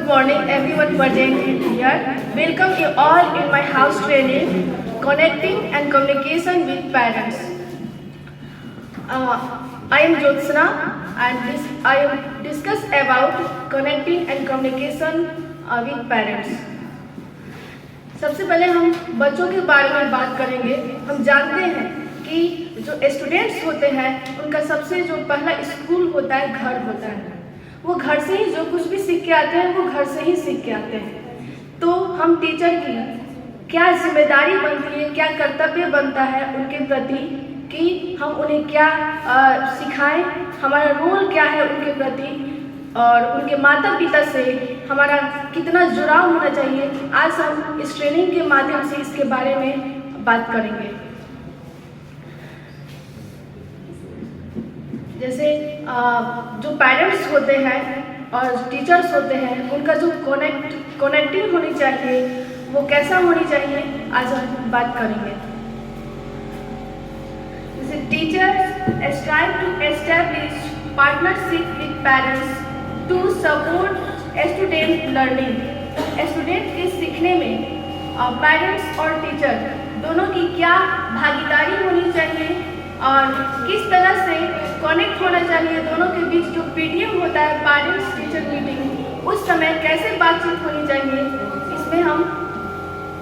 Good morning, everyone present here. Welcome you all in my house training, Connecting and Communication with Parents. I am Jyotsna and I will discuss about connecting and communication with parents. सबसे पहले हम बच्चों के बारे में बात करेंगे। हम जानते हैं कि जो स्टूडेंट्स होते हैं उनका सबसे जो पहला स्कूल होता है घर होता है। वो घर से ही जो कुछ भी सीख के आते हैं वो घर से ही सीख के आते हैं। तो हम टीचर की क्या जिम्मेदारी बनती है, क्या कर्तव्य बनता है उनके प्रति कि हम उन्हें क्या सिखाएं, हमारा रोल क्या है उनके प्रति और उनके माता पिता से हमारा कितना जुड़ाव होना चाहिए। आज हम इस ट्रेनिंग के माध्यम से इसके बारे में बात करेंगे। जैसे जो पेरेंट्स होते हैं और टीचर्स होते हैं उनका जो कनेक्टिंग होनी चाहिए वो कैसा होनी चाहिए, आज हम बात करेंगे। जैसे teachers strive to establish partnership with parents to support student learning. Student के सीखने में पेरेंट्स और टीचर दोनों की क्या भागीदारी होनी चाहिए और किस तरह से कनेक्ट होना चाहिए। दोनों के बीच जो पीटीएम होता है, पेरेंट्स टीचर मीटिंग, उस समय कैसे बातचीत होनी चाहिए, इसमें हम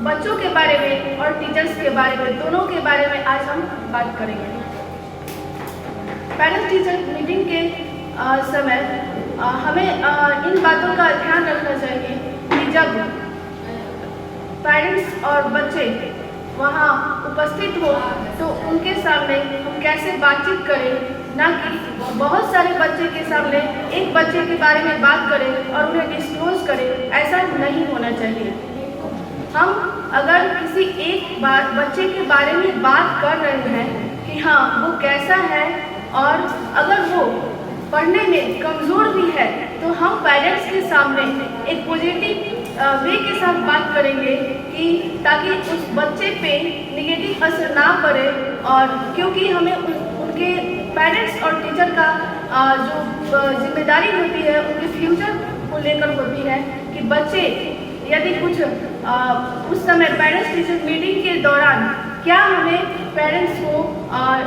बच्चों के बारे में और टीचर्स के बारे में, दोनों के बारे में आज हम बात करेंगे। पेरेंट्स टीचर मीटिंग के समय हमें इन बातों का ध्यान रखना चाहिए कि जब पेरेंट्स और बच्चे वहाँ उपस्थित हो तो उनके सामने हम कैसे बातचीत करें, ना कि बहुत सारे बच्चे के सामने एक बच्चे के बारे में बात करें और उन्हें डिस्क्लोज करें। ऐसा नहीं होना चाहिए। हम अगर किसी एक बच्चे के बारे में बात कर रहे हैं कि हाँ वो कैसा है और अगर वो पढ़ने में कमज़ोर भी है तो हम पेरेंट्स के सामने एक पॉजिटिव वे के साथ बात करेंगे कि ताकि उस बच्चे पे निगेटिव असर ना पड़े। और क्योंकि हमें उनके पेरेंट्स और टीचर का जो जिम्मेदारी होती है उनके फ्यूचर को लेकर होती है कि बच्चे यदि कुछ उस समय पेरेंट्स टीचर मीटिंग के दौरान क्या हमें पेरेंट्स को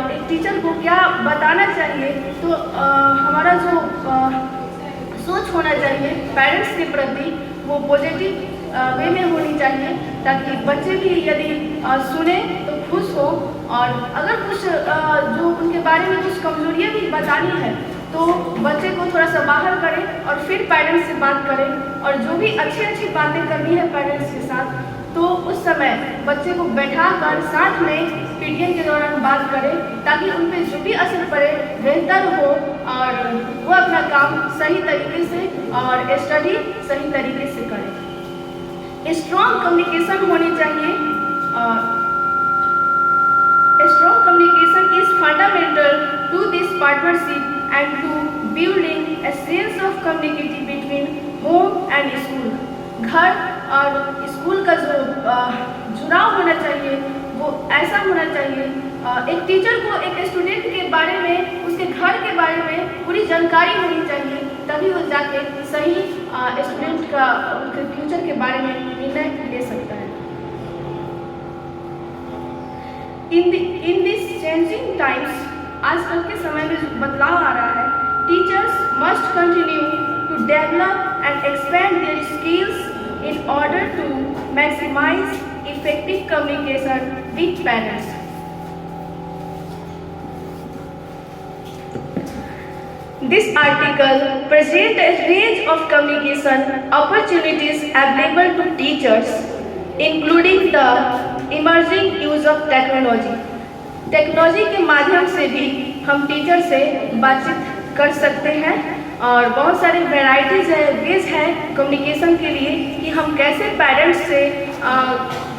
एक टीचर को क्या बताना चाहिए, तो हमारा जो सोच होना चाहिए पेरेंट्स के प्रति वो पॉजिटिव वे में होनी चाहिए ताकि बच्चे भी यदि सुने तो खुश हो। और अगर कुछ जो उनके बारे में कुछ कमजोरियाँ भी बतानी है तो बच्चे को थोड़ा सा बाहर करें और फिर पेरेंट्स से बात करें। और जो भी अच्छी बातें करनी है पेरेंट्स के साथ तो उस समय बच्चे को बैठा कर साथ में पीटीएम के दौरान बात करें ताकि उन पर जो भी असर पड़े बेहतर हो और वो अपना काम सही तरीके से और स्टडी सही तरीके से करें। स्ट्रॉन्ग कम्युनिकेशन होनी चाहिए। Strong communication is fundamental to this partnership and to building a sense of community between home and school. घर और स्कूल का जो जुड़ाव होना चाहिए वो ऐसा होना चाहिए। एक टीचर को एक स्टूडेंट के बारे में, उसके घर के बारे में पूरी जानकारी होनी चाहिए तभी वो जाके सही स्टूडेंट का उनके फ्यूचर के बारे में निर्णय ले सकता है। इन दिस चेंजिंग टाइम्स, आजकल के समय में जो बदलाव आ रहा है, teachers must continue to develop and expand their skills in order to maximize effective communication with parents. This article presents a range of communication opportunities available to teachers, including the emerging use of technology. Technology के माध्यम से भी हम teacher से बातचीत कर सकते हैं और बहुत सारे वेराइटीज़ है, वेज है कम्युनिकेशन के लिए कि हम कैसे पेरेंट्स से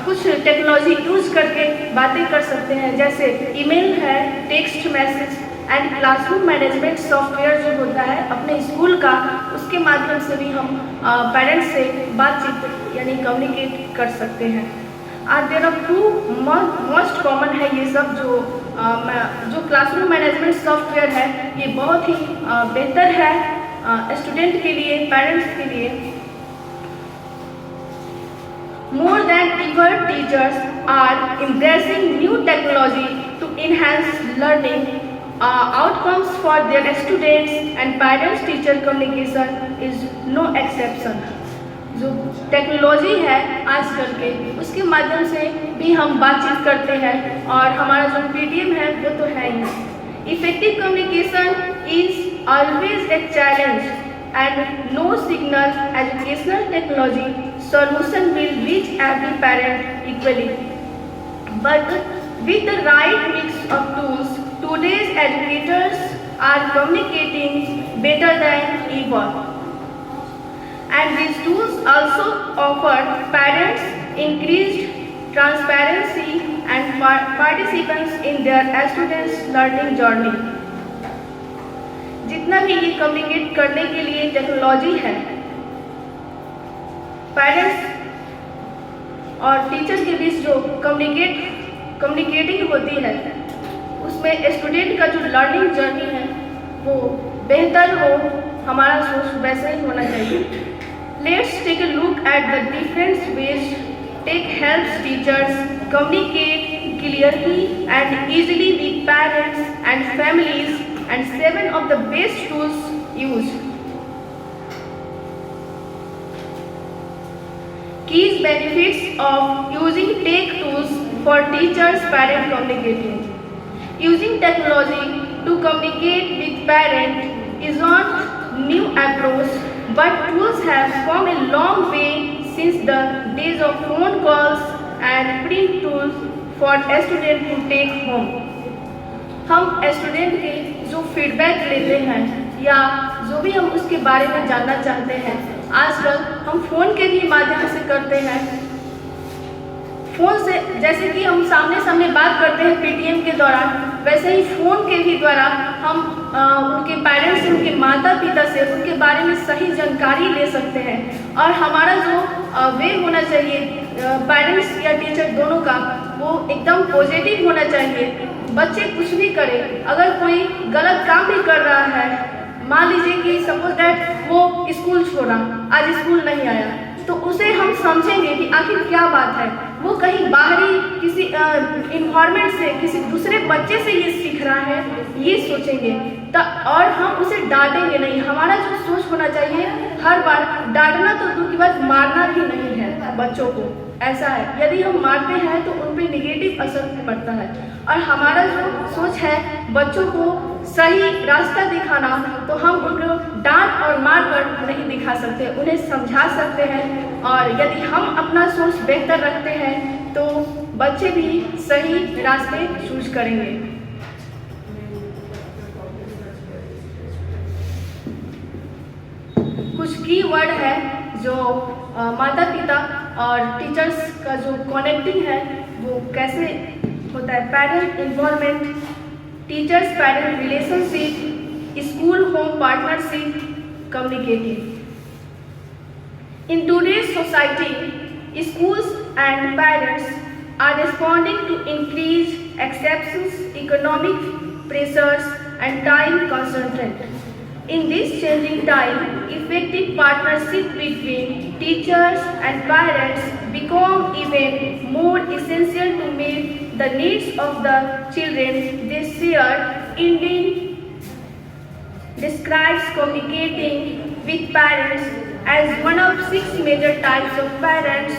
कुछ टेक्नोलॉजी यूज़ करके बातें कर सकते हैं। जैसे ईमेल है, text message and classroom management software जो होता है अपने स्कूल का, उसके माध्यम से भी हम पेरेंट्स से बातचीत यानी कम्युनिकेट कर सकते हैं। There are two most common है ये सब जो क्लासरूम मैनेजमेंट सॉफ्टवेयर है, ये बहुत ही बेहतर है स्टूडेंट के लिए, पेरेंट्स के लिए। More than ever, teachers are embracing new technology to enhance learning outcomes for their students, and parents-teacher communication is no exception. जो टेक्नोलॉजी है आजकल के, उसके माध्यम से भी हम बातचीत करते हैं, और हमारा जो पीटीएम है वो तो है ही। Effective communication is always a challenge, and no single educational technology solution will reach every parent equally. But with the right mix of tools, today's educators are communicating better than ever. And these tools also offer parents increased transparency and participants in their students' learning journey. जितना भी ये communicate करने के लिए technology है, parents और teacher के बीच जो कम्युनिकेटिंग होती है, उसमें स्टूडेंट का जो लर्निंग जर्नी है वो बेहतर हो, हमारा सोच वैसे ही होना चाहिए। Let's take a look at the different ways tech helps teachers communicate clearly and easily with parents and families, and 7 of the best tools used. Key benefits of using tech tools for teachers-parent communicating. Using technology to communicate with parents is not new approach, but tools have come a long way since the days of phone calls and print tools for students to take home. हम student के जो feedback लेते हैं या जो भी हम उसके बारे में जानना चाहते हैं, आजकल हम फ़ोन के भी माध्यम से करते हैं। फ़ोन से जैसे कि हम सामने सामने बात करते हैं पीटीएम के दौरान, वैसे ही फ़ोन के भी द्वारा हम उनके पेरेंट्स से, उनके माता पिता से उनके बारे में सही जानकारी ले सकते हैं। और हमारा जो वे होना चाहिए पेरेंट्स या टीचर दोनों का, वो एकदम पॉजिटिव होना चाहिए। बच्चे कुछ भी करें, अगर कोई गलत काम भी कर रहा है, मान लीजिए कि सपोज दैट वो स्कूल छोड़ा, आज स्कूल नहीं आया, तो उसे हम समझेंगे कि आखिर क्या बात है। वो कहीं बाहरी किसी इन्वायरमेंट से, किसी दूसरे बच्चे से ये सीख रहा है, ये सोचेंगे और हम उसे डांटेंगे नहीं। हमारा जो सोच होना चाहिए, हर बार डांटना तो दूर की बात, मारना भी नहीं है बच्चों को। ऐसा है, यदि हम मारते हैं तो उन पर निगेटिव असर पड़ता है। और हमारा जो सोच है बच्चों को सही रास्ता दिखाना, तो हम उनको डांट और मार कर नहीं दिखा सकते, उन्हें समझा सकते हैं। और यदि हम अपना सोच बेहतर रखते हैं तो बच्चे भी सही रास्ते चूज करेंगे। कुछ की वर्ड है जो माता पिता और टीचर्स का जो कनेक्टिंग है वो कैसे होता है। Parent involvement, teachers parent relationship, school home partnership, communicative. In today's society, schools and parents are responding to increased acceptance, economic pressures, and time constraints. In this changing time, effective partnership between teachers and parents become even more essential to meet the needs of the children they share. Indian describes communicating with parents as one of 6 major types of parents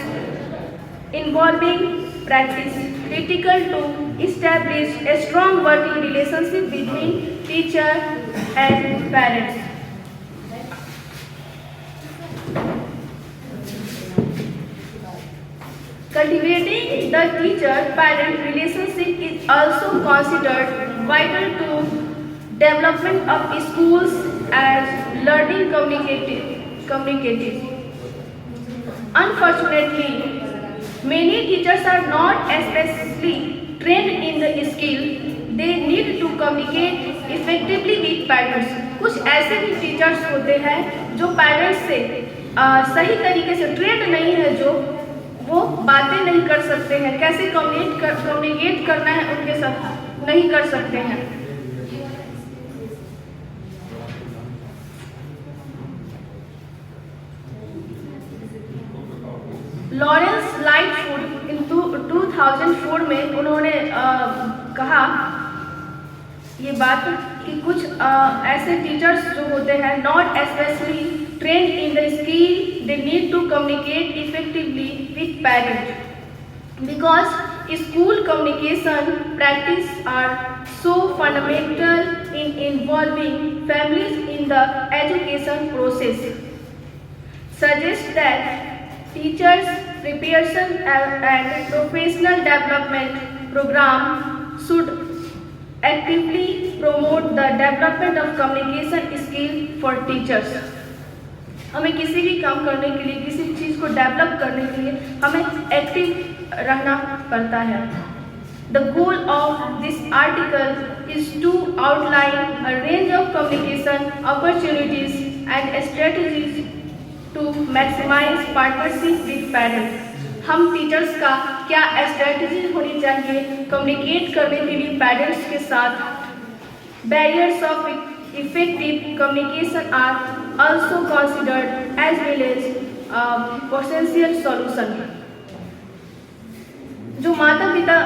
involving practice, critical to establish a strong working relationship between teacher and parents. Cultivating the teacher-parent relationship is also considered vital to development of schools as learning communicatives. Unfortunately, many teachers are not especially trained in the skill they need to communicate effectively with parents. कुछ ऐसे भी teachers होते हैं जो parents से सही तरीके से ट्रेंड नहीं है, जो वो बातें नहीं कर सकते हैं, कैसे कम्युनिकेट करना है उनके साथ नहीं कर सकते हैं। लॉरेंस 2004 में उन्होंने कहा ये बात कि कुछ ऐसे टीचर्स जो होते हैं not specially trained in the skill they need to communicate effectively with parents because school communication practice are so fundamental in involving families in the education process. Suggest that teachers preparation and professional development program should actively promote the development of communication skill for teachers. हमें किसी भी काम करने के लिए, किसी चीज़ को develop करने के लिए हमें एक्टिव रहना पड़ता है. The goal of this article is to outline a range of communication opportunities and strategies to maximize partnership with parents. हम टीचर्स का क्या स्ट्रेटजी होनी चाहिए कम्युनिकेट करने के लिए पेरेंट्स के साथ. Barriers of effective communication are also considered as well as potential solution. जो माता पिता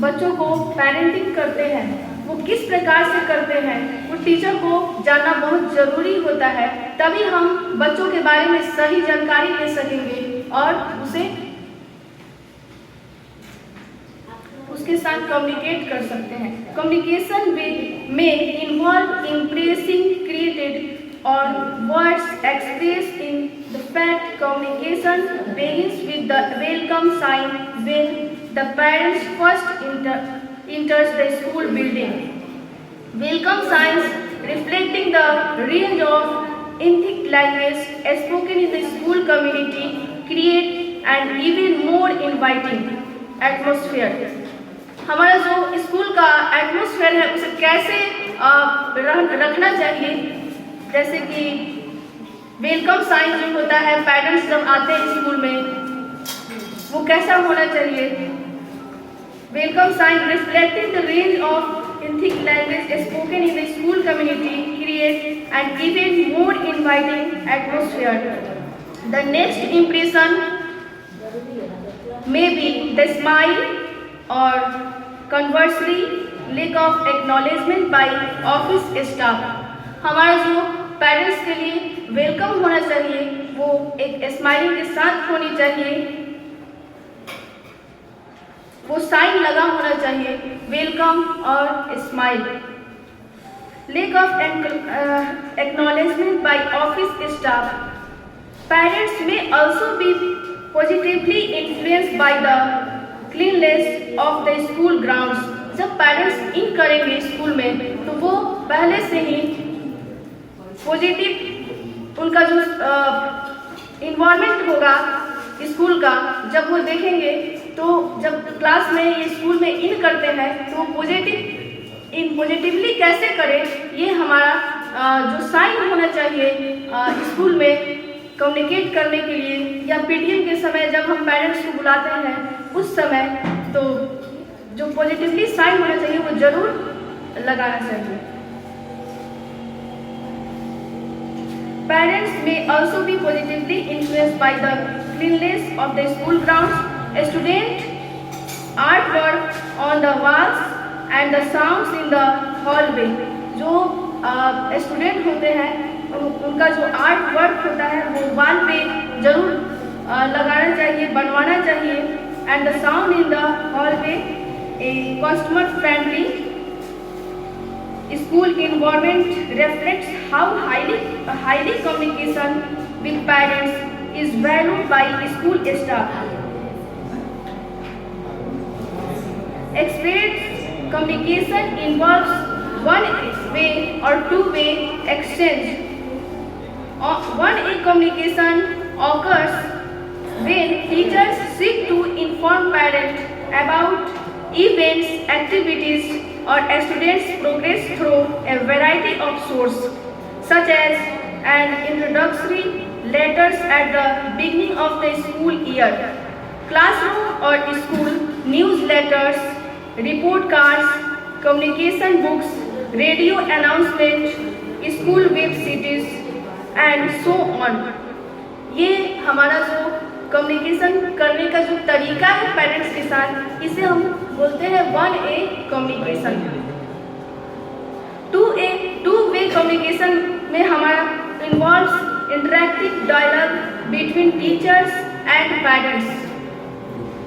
बच्चों को पेरेंटिंग करते हैं वो किस प्रकार से करते हैं वो टीचर को जानना बहुत ज़रूरी होता है. तभी हम बच्चों के बारे में सही जानकारी ले सकेंगे और उसके साथ कम्युनिकेट कर सकते हैं. कम्युनिकेशन में involve impressing created or words expressed in the fact communication begins with the welcome sign when the parents first enters the school building. Welcome signs reflecting the range of ethnic language spoken in the school community create an even more inviting atmosphere. हमारा जो school का atmosphere है उसे कैसे रखना चाहिए, जैसे कि वेलकम साइन जो होता है पेरेंट्स जब आते हैं स्कूल में वो कैसा होना चाहिए. Welcome sign reflecting the range of ethnic language spoken in the school community create an even more inviting atmosphere. The next impression may be the smile or conversely lack of acknowledgement by office staff. हमारा जो parents के लिए welcome होना चाहिए वो एक smiling के साथ होनी चाहिए, वो साइन लगा होना चाहिए वेलकम और smile. Lack of acknowledgement by office staff. Parents may also be positively influenced by the cleanness of the school grounds. जब पेरेंट्स इन करेंगे स्कूल में तो वो पहले से ही पॉजिटिव उनका जो इन्वायरमेंट होगा स्कूल का जब वो देखेंगे तो जब क्लास में ये स्कूल में इन करते हैं तो पॉजिटिवली कैसे करें ये हमारा जो साइन होना चाहिए स्कूल में कम्युनिकेट करने के लिए या पीटीएम के समय जब हम पेरेंट्स को बुलाते हैं उस समय तो जो पॉजिटिवली साइन होना चाहिए वो जरूर लगाना चाहिए. Parents may also be positively influenced by the cleanliness of the school grounds. Student artwork on the walls and the sounds in the hallway. जो स्टूडेंट होते हैं उनका जो आर्ट वर्क होता है वो वॉल पे जरूर लगाना चाहिए, बनवाना चाहिए. And the sound in the hallway a customer friendly school environment reflects how highly communication with parents is valued by school staff. Express communication involves one-way or two-way exchange. One-way communication occurs when teachers seek to inform parents about events, activities, or students progress through a variety of sources, such as an introductory letters at the beginning of the school year, classroom or school newsletters, report cards, communication books, radio announcements, school web cities, and so on. ये हमारा जो communication करने का जो तरीका है parents के साथ, इसे हम बोलते हैं 1A कम्युनिकेशन। 2 वे कम्युनिकेशन में हमारा involves interactive dialogue between teachers and parents.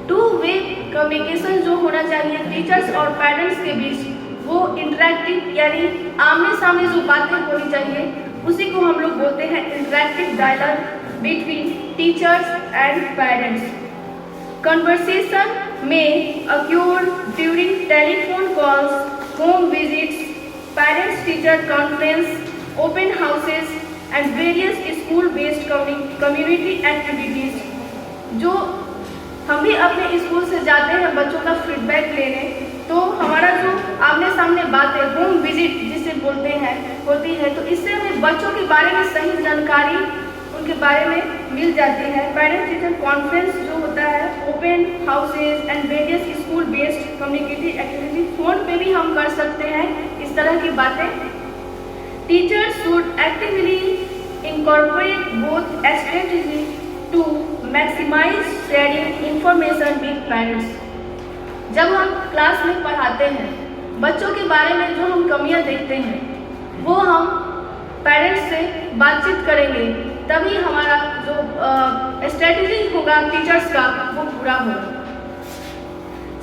2 way communication जो होना चाहिए टीचर्स और पेरेंट्स के बीच, वो इंटरैक्टिव यानी आमने सामने जो बातें होनी चाहिए उसी को हम लोग बोलते हैं interactive dialogue between teachers and parents. Conversation में occur during telephone calls, home visits, parents teacher conference, open houses and various school based community activities। जो हम भी अपने स्कूल से जाते हैं बच्चों का फीडबैक लेने, तो हमारा जो आमने सामने बातें होम विजिट जिसे बोलते हैं होती है, तो इससे हमें बच्चों के बारे में सही जानकारी उनके बारे में मिल जाती है। पेरेंट टीचर कॉन्फ्रेंस जो होता है, open houses and various school based community activity, phone पे भी हम कर सकते हैं इस तरह की बातें। Teachers should actively incorporate both strategy to maximize sharing information with parents. जब हम क्लास में पढ़ाते हैं, बच्चों के बारे में जो हम कमियां देखते हैं वो हम पेरेंट्स से बातचीत करेंगे, तभी हमारा जो स्ट्रेटजी होगा टीचर्स का वो पूरा होगा।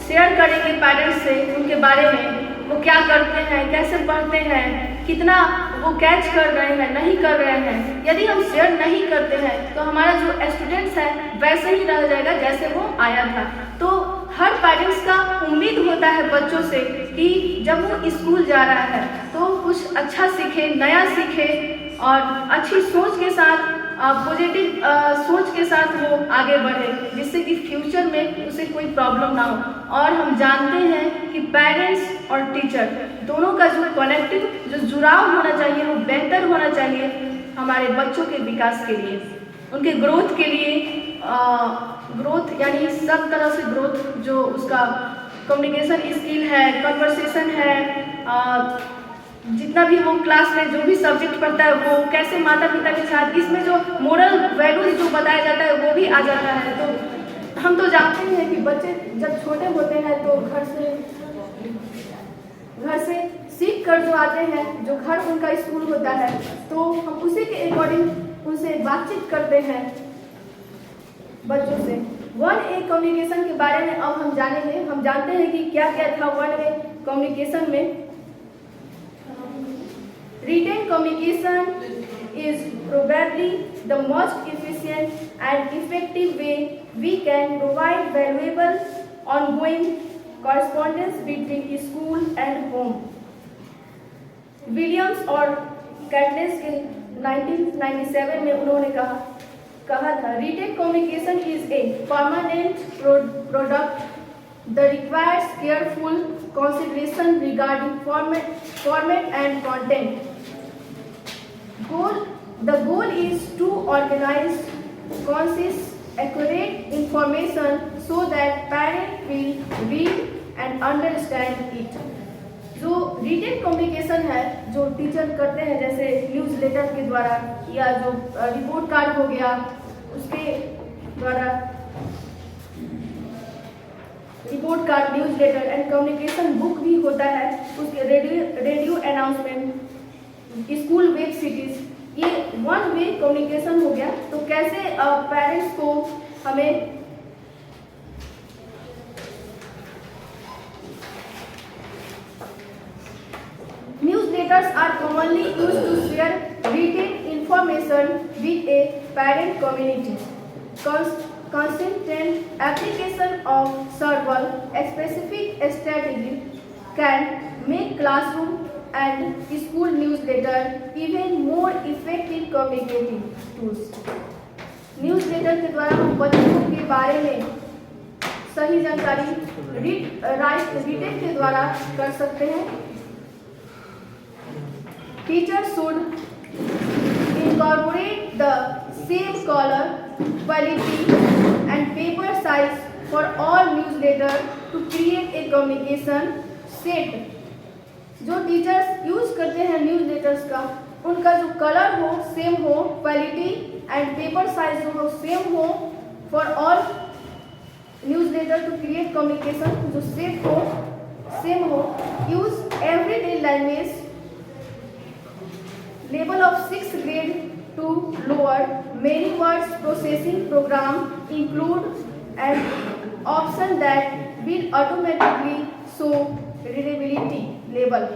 शेयर करेंगे पेरेंट्स से उनके बारे में, वो क्या करते हैं, कैसे पढ़ते हैं, कितना वो कैच कर रहे हैं, नहीं कर रहे हैं। यदि हम शेयर नहीं करते हैं तो हमारा जो स्टूडेंट्स है वैसे ही रह जाएगा जैसे वो आया था। तो हर पेरेंट्स का उम्मीद होता है बच्चों से कि जब वो स्कूल जा रहा है तो कुछ अच्छा सीखे, नया सीखे और अच्छी सोच के साथ, पॉजिटिव सोच के साथ वो आगे बढ़े, जिससे कि फ्यूचर में उसे कोई प्रॉब्लम ना हो। और हम जानते हैं कि पेरेंट्स और टीचर दोनों का जो कनेक्टिव जो जुड़ाव होना चाहिए वो बेहतर होना चाहिए हमारे बच्चों के विकास के लिए, उनके ग्रोथ के लिए। ग्रोथ यानी सब तरह से ग्रोथ, जो उसका कम्युनिकेशन स्किल है, कन्वर्सेशन है, जितना भी वो क्लास में जो भी सब्जेक्ट पढ़ता है वो कैसे माता पिता के साथ, इसमें जो मोरल वैल्यूज जो बताया जाता है वो भी आ जाता है। तो हम तो जानते हैं कि बच्चे जब छोटे होते हैं तो घर से सीख कर जो आते हैं, जो घर उनका स्कूल होता है, तो हम उसी के अकॉर्डिंग उनसे बातचीत करते हैं बच्चों से। 1A कम्युनिकेशन के बारे में अब हम जानेंगे। हम जानते हैं कि क्या क्या था 1A कम्युनिकेशन में। Written communication is probably the most efficient and effective way we can provide valuable ongoing correspondence between school and home। Williams और कैटलेस के 1997 में उन्होंने कहा था, written communication is a permanent product that requires careful consideration regarding format and content। The goal is to organize conscious, accurate information so that parents will read and understand it। जो retain communication है जो teacher करते हैं, जैसे news letter के द्वारा या जो रिपोर्ट कार्ड हो गया उसके द्वारा, report card, newsletter and communication book भी होता है, उसके radio announcement, school web series, ये 1A कम्युनिकेशन हो गया। तो कैसे पेरेंट्स को हमें newsletters are commonly used to share written information with a parent community। Consistent application of several specific strategies can make classroom and school newsletter even more effective communicating tools। Newsletter के द्वारा हम बच्चों के बारे में सही जानकारी retain के द्वारा कर सकते हैं। Teachers should incorporate the same color, quality and paper size for all newsletter to create a communication set। जो टीचर्स यूज करते हैं न्यूज़लेटर्स का, उनका जो कलर हो सेम हो, क्वालिटी एंड पेपर साइज जो हो सेम हो, for all newsletter to create communication जो सेफ हो, सेम हो. Use everyday language. Level of 6th grade to lower. Many words processing program include an option that will automatically show readability level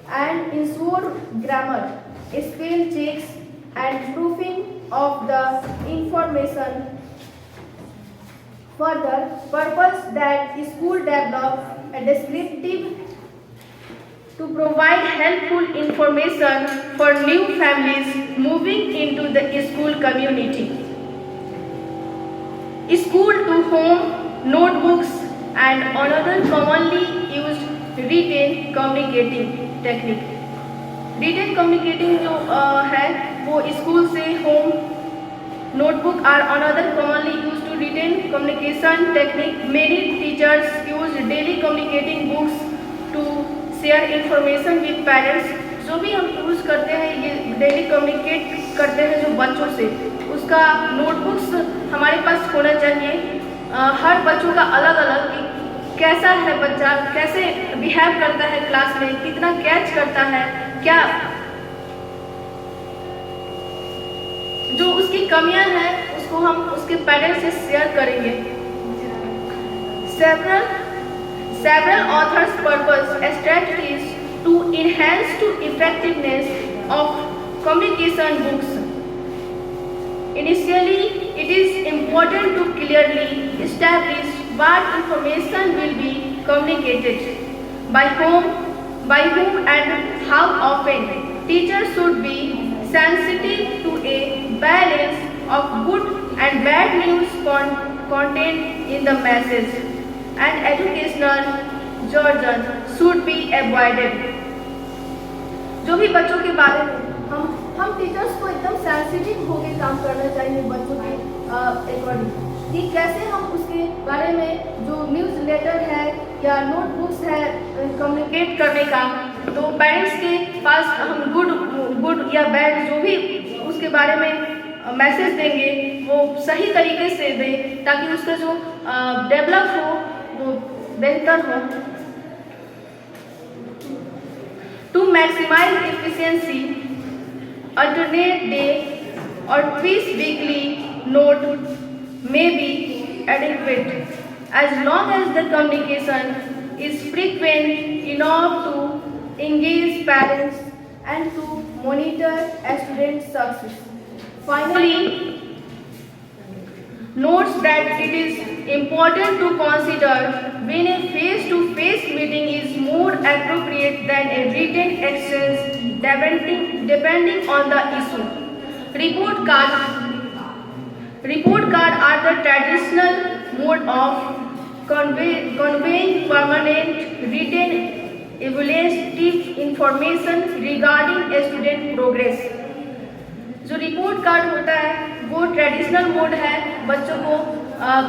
and ensure grammar, spell checks and proofing of the information. Further, purpose that school develop a descriptive to provide helpful information for new families moving into the school community. School to home notebooks and another commonly used written communicating technique. Written communicating जो है वो school से home notebook are another commonly used to written communication technique. Many teachers use daily communicating books to share information with parents. जो भी हम use करते हैं ये डेली कम्युनिकेट करते हैं जो बच्चों से, उसका नोटबुक्स हमारे पास होना चाहिए. हर बच्चों का अलग अलग कि कैसा है बच्चा, कैसे बिहेव करता है क्लास में, कितना कैच करता है, क्या जो उसकी कमियां हैं उसको हम उसके पेरेंट्स से शेयर करेंगे. Several authors purpose strategies to enhance to effectiveness of communication books. Initially, it is important to clearly establish what information will be communicated, by whom and how often. Teachers should be sensitive to a balance of good and bad news content in the message, and educational jargon should be avoided. जो भी बच्चों के बारे में हम teachers को एकदम sensitive होकर काम करना चाहिए बच्चों के अकॉर्डिंग, कि कैसे हम उसके बारे में जो न्यूज़ लेटर है या नोटबुक्स है कम्युनिकेट करने का, तो पेरेंट्स के पास हम गुड या बैड जो भी उसके बारे में मैसेज देंगे वो सही तरीके से दें ताकि उसका जो डेवलप हो वो बेहतर हो. To maximize efficiency, alternate day or twice weekly note may be adequate as long as the communication is frequent enough to engage parents and to monitor a student's success. Finally, notes that it is important to consider when a face-to-face meeting is more appropriate than a written exchange depending on the issue. Report card are the traditional mode of conveying permanent written evaluative information regarding a student progress. जो report card होता है वो traditional mode है बच्चों को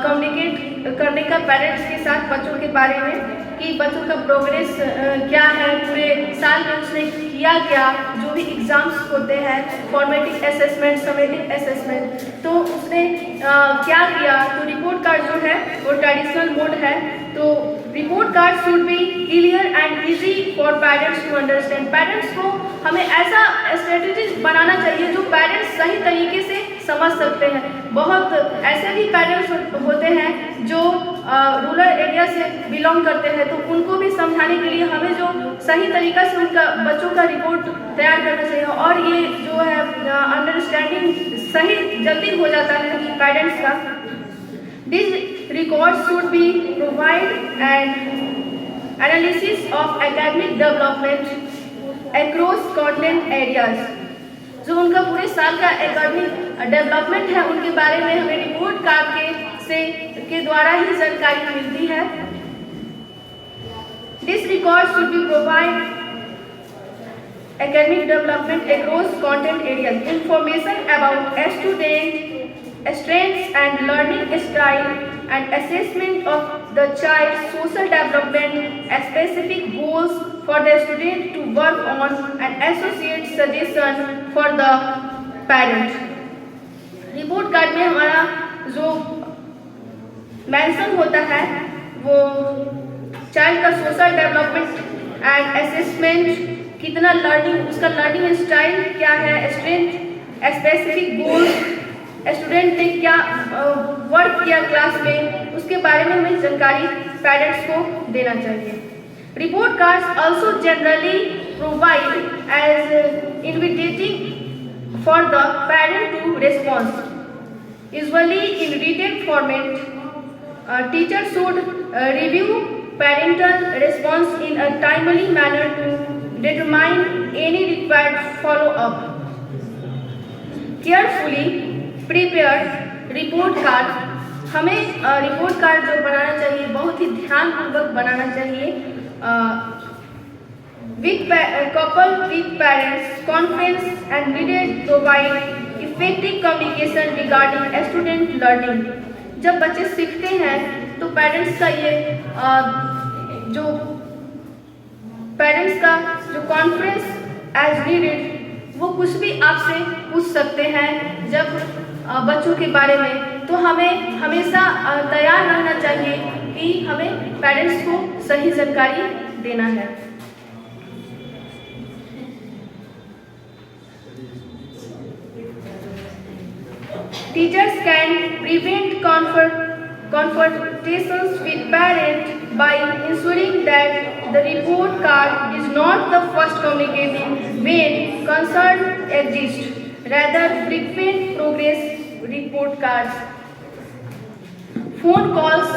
communicate करने का parents के साथ बच्चों के बारे में कि बच्चों का प्रोग्रेस क्या है, पूरे साल में उसने किया क्या, जो भी एग्जाम्स होते हैं फॉर्मेटिव असेसमेंट, समेटिव असेसमेंट, तो उसने क्या किया. तो रिपोर्ट कार्ड जो है वो ट्रेडिशनल मोड है. तो report card should be clear and easy for parents to understand. Parents को हमें ऐसा स्ट्रेटेजी बनाना चाहिए जो पेरेंट्स सही तरीके से समझ सकते हैं. बहुत ऐसे भी पेरेंट्स होते हैं जो रूरल एरिया से बिलोंग करते हैं, तो उनको भी समझाने के लिए हमें जो सही तरीका से उनका बच्चों का रिपोर्ट तैयार करना चाहिए. और ये जो है अंडरस्टैंडिंग सही जल्दी हो जाता है पेरेंट्स का. This records should be provide an analysis of academic development across content areas. जो उनका पूरे साल का एकेडमिक डेवलपमेंट है उनके बारे में हमें रिपोर्ट कार्ड के द्वारा ही जानकारी मिलती है. This record should be provide academic development across content areas. Information about a student strengths and learning style and assessment of the child's social development, specific goals for the student to work on, and associate suggestion for the parent. Report card में हमारा जो mention होता है वो child का social development and assessment, कितना learning, उसका learning style क्या है, स्ट्रेंथ, स्पेसिफिक गोल्स, स्टूडेंट ने क्या वर्क किया क्लास में, उसके बारे में हमें जानकारी पेरेंट्स को देना चाहिए। Report cards also generally provide as inviting for the parent to response, usually in written format. Teacher should review parental response in a timely manner to determine any required follow-up. Carefully prepared report card, हमें report card जो बनाना चाहिए बहुत ही ध्यानपूर्वक बनाना चाहिए। coupled with parents conference and needed provide effective communication regarding student learning. जब बच्चे सीखते हैं तो पेरेंट्स का जो कॉन्फ्रेंस एज नीडेड, वो कुछ भी आपसे पूछ सकते हैं जब बच्चों के बारे में, तो हमें हमेशा तैयार रहना चाहिए कि हमें पेरेंट्स को सही जानकारी देना है। Teachers can prevent confrontations with parents by ensuring that the report card is not the first communicating when concern exists. Rather, frequent progress report cards, phone calls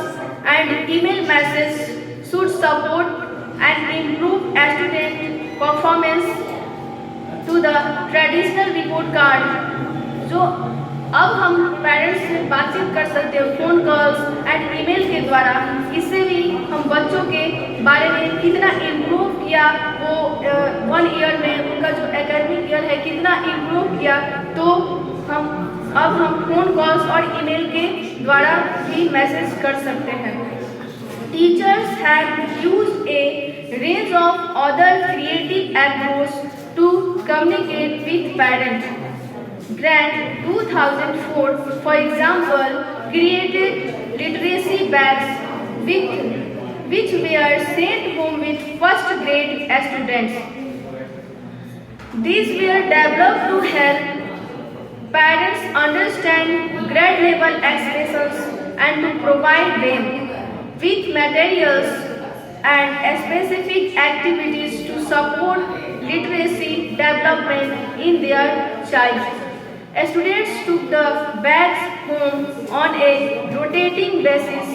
and email messages should support and improve student performance to the traditional report card. जो अब हम parents से बातचीत कर सकते हैं phone calls and email के द्वारा, इससे भी हम बच्चों के बारे में कितना इम्प्रूव किया, वो 1 ईयर में उनका जो एकेडमिक ईयर है कितना इम्प्रूव किया, तो अब हम फ़ोन कॉल्स और ईमेल के द्वारा भी मैसेज कर सकते हैं। Teachers have used a range of other creative approach to communicate with parents. Grant 2004, for example, created literacy bags which were sent home with first grade students. These were developed to help parents understand grade level expressions and to provide them with materials and specific activities to support literacy development in their child. Students took the bags home on a rotating basis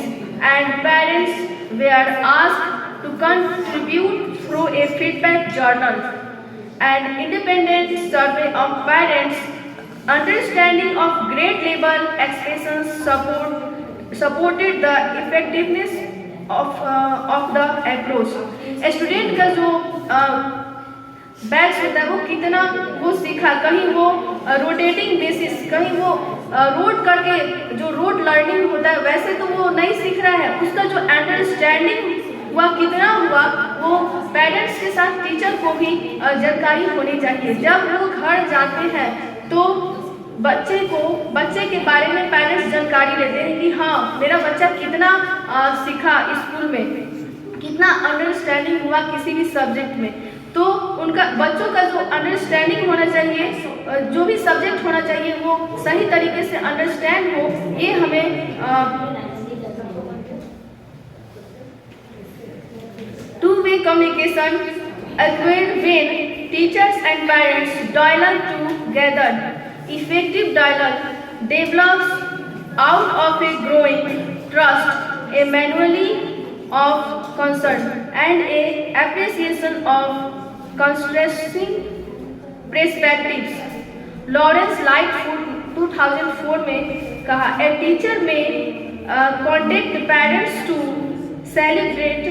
and parents were asked to contribute through a feedback journal. An independent survey of parents' understanding of grade level expressions supported the effectiveness of the approach. Student का जो batch होता है वो कितना वो सीखा, कहीं वो रोटेटिंग बेसिस, कहीं वो रोड करके जो रोड लर्निंग होता है वैसे तो वो नहीं सीख रहा है, उसका जो अंडरस्टैंडिंग हुआ कितना हुआ, वो पेरेंट्स के साथ टीचर को भी जानकारी होनी चाहिए। जब वो घर जाते हैं तो बच्चे के बारे में पेरेंट्स जानकारी लेते हैं कि हाँ मेरा बच्चा कितना सीखा स्कूल में, कितना अंडरस्टैंडिंग हुआ किसी भी सब्जेक्ट में। तो उनका बच्चों का जो अंडरस्टैंडिंग होना चाहिए, जो भी सब्जेक्ट होना चाहिए वो सही तरीके से अंडरस्टैंड हो, ये हमें two-way communication occurred when teachers and parents dialogue together. Effective dialogue develops out of a growing trust, a manually of concern and a appreciation of contrasting perspectives. Lawrence Lightfoot 2004 में कहा, a teacher may contact parents to celebrate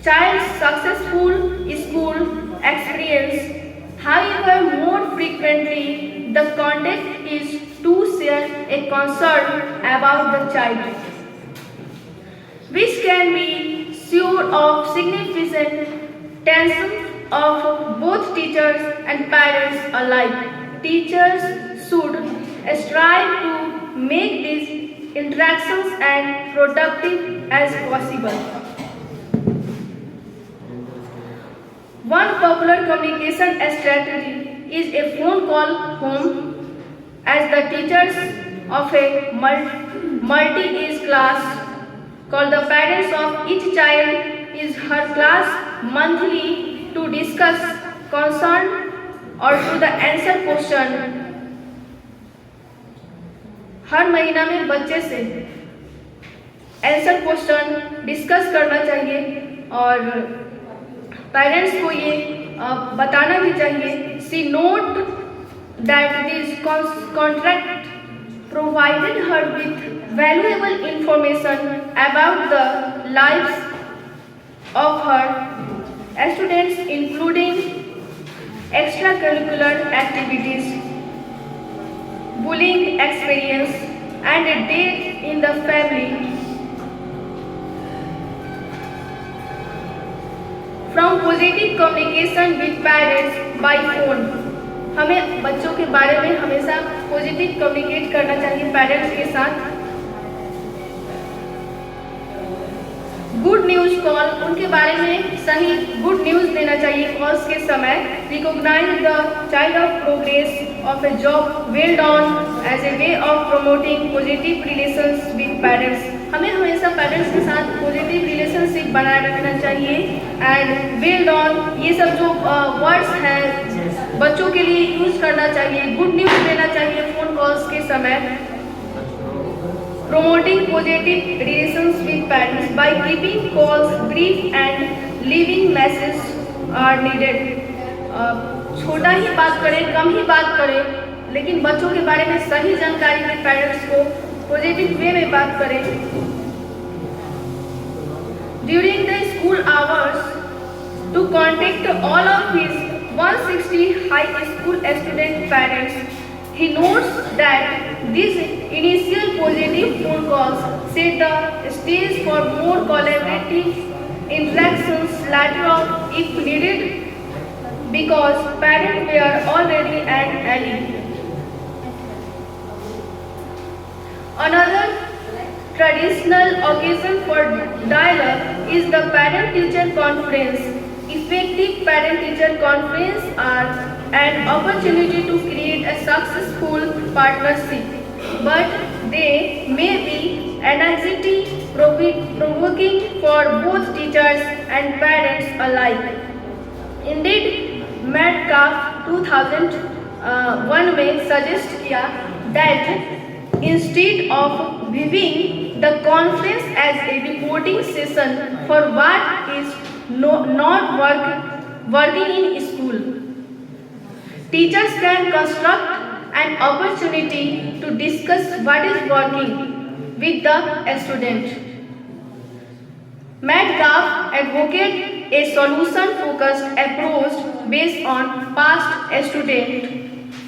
child successful school experience, however more frequently the contact is to share a concern about the child, which can be sure of significant tension of both teachers and parents alike. Teachers should strive to make these interactions and productive as possible. One popular communication strategy is a phone call home, as the teachers of a multi-age class call the parents of each child is her class monthly to discuss concern or to the answer question. हर महीना में बच्चे से answer question discuss करना चाहिए और parents को ये बताना भी चाहिए. She note that this contract provided her with valuable information about the lives of her students, including extracurricular activities, bullying experience, and a date in the family. From positive communication with parents by phone. हमें बच्चों के बारे में हमेशा positive communicate करना चाहिए parents के साथ. गुड न्यूज कॉल, उनके बारे में सही गुड न्यूज देना चाहिए कॉल्स के समय. Recognize the child of progress of a job well done as a way of promoting positive relations with parents. हमें हमेशा पेरेंट्स के साथ पॉजिटिव रिलेशनशिप बनाए रखना चाहिए. एंड वेल डन, ये सब जो वर्ड्स हैं बच्चों के लिए यूज करना चाहिए. गुड न्यूज देना चाहिए फोन कॉल्स के समय. Promoting positive relations with parents by keeping calls brief and leaving messages are needed. छोटा ही बात करें, कम ही बात करें, लेकिन बच्चों के बारे में सही जानकारी में पेरेंट्स को पॉजिटिव वे में बात करें. During the school hours, to contact all of his 160 high school student parents. He notes that these initial positive phone calls set the stage for more collaborative interactions later on if needed, because parents were already an ally. Another traditional occasion for dialogue is the parent-teacher conference. Effective parent-teacher conference are an opportunity to create a successful partnership, but they may be anxiety-provoking for both teachers and parents alike. Indeed, Metcalf 2001 में suggest किया that instead of viewing the conference as a reporting session for what is not working in school, teachers can construct an opportunity to discuss what is working with the student. Metcalf advocates a solution-focused approach based on past student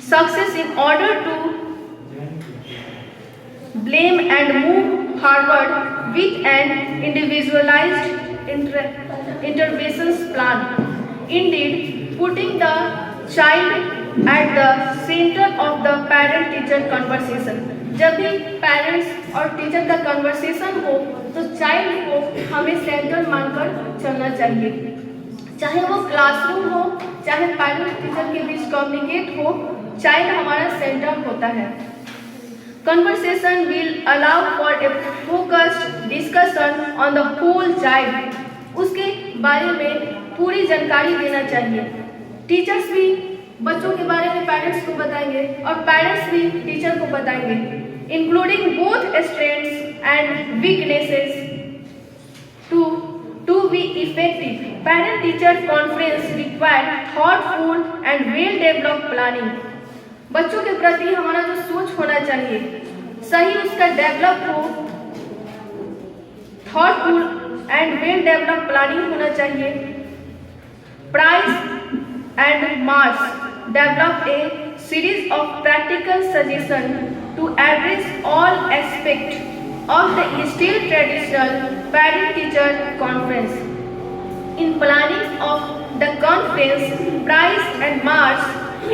success in order to blame and move forward with an individualized interventions plan. Indeed, putting the child at the center of the parent-teacher conversation. जब भी parents और teacher का conversation हो तो child को हमें centre मानकर चलना चाहिए. चाहे वो क्लासरूम हो, चाहे पेरेंट टीचर के बीच कम्युनिकेट हो, चाइल्ड हमारा सेंटर होता है. Conversation will allow for a focused discussion on the whole child. उसके बारे में पूरी जानकारी देना चाहिए. टीचर्स भी बच्चों के बारे में पेरेंट्स को बताएंगे और पेरेंट्स भी टीचर को बताएंगे, including both strengths and weaknesses. To be effective, parent-teacher conference require thoughtful and well-developed planning. बच्चों के प्रति हमारा जो सोच होना चाहिए सही उसका डेवलप हो, thoughtful and well develop planning होना चाहिए. Price and marks develop a series of practical suggestions to address all aspects of the still traditional parent-teacher conference. In planning of the conference, Price and Marsh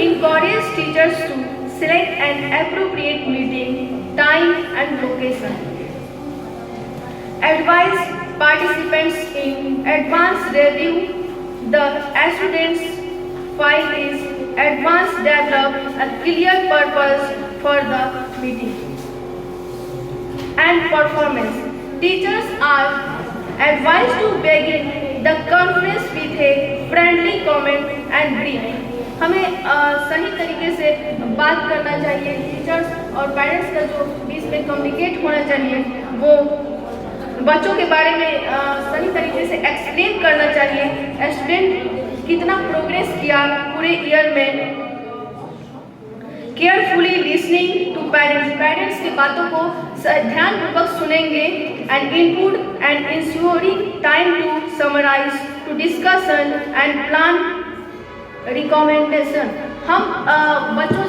encourage teachers to select an appropriate meeting, time and location. advise participants in advanced review. The students' file is advanced develop a clear purpose for the meeting and performance. Teachers are advised to begin the conference with a friendly comment and brief. हमें सही तरीके से बात करना चाहिए. Teachers और parents का जो बीच में कम्युनिकेट होना चाहिए वो बच्चों के बारे में सही तरीके से एक्सप्लेन करना चाहिए. स्टूडेंट कितना प्रोग्रेस किया पूरे ईयर में. Carefully listening to parents. Parents की बातों को ध्यानपूर्वक सुनेंगे. And input and ensuring time to summarize to discussion and plan recommendation. हम बच्चों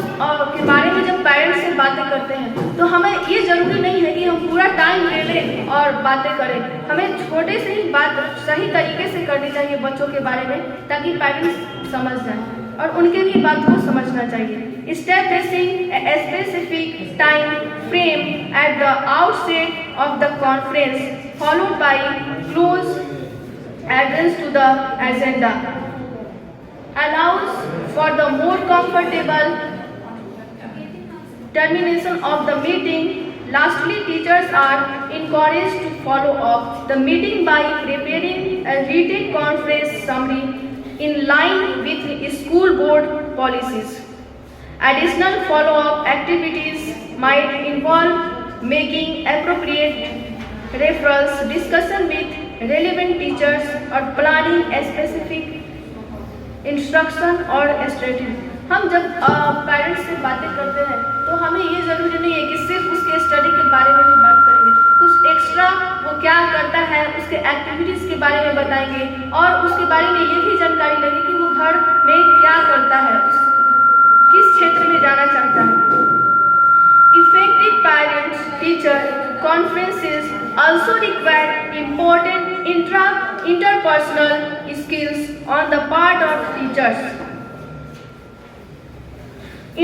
के बारे में जब पेरेंट्स से बातें करते हैं तो हमें ये ज़रूरी नहीं है कि हम पूरा टाइम ले लें और बातें करें. हमें छोटे से ही बात सही तरीके से करनी चाहिए बच्चों के बारे में ताकि पेरेंट्स समझ जाएं और उनके भी बात को समझना चाहिए. Establishing a specific time frame at the outset of the conference followed by close adherence to the agenda allows for the more comfortable termination of the meeting. Lastly, teachers are encouraged to follow up the meeting by preparing a written conference summary in line with school board policies. Additional follow-up activities might involve making appropriate referrals, discussion with relevant teachers, or planning a specific instruction और strategy. हम जब parents से बातें करते हैं तो हमें ये ज़रूरी नहीं है कि सिर्फ उसके स्टडी के बारे में ही बात करेंगे. कुछ एक्स्ट्रा वो क्या करता है उसके एक्टिविटीज़ के बारे में बताएंगे और उसके बारे में ये भी जानकारी लेंगे कि वो घर में क्या करता है, किस क्षेत्र में जाना चाहता है. Effective parent-teacher conferences also require important interpersonal skills on the part of teachers.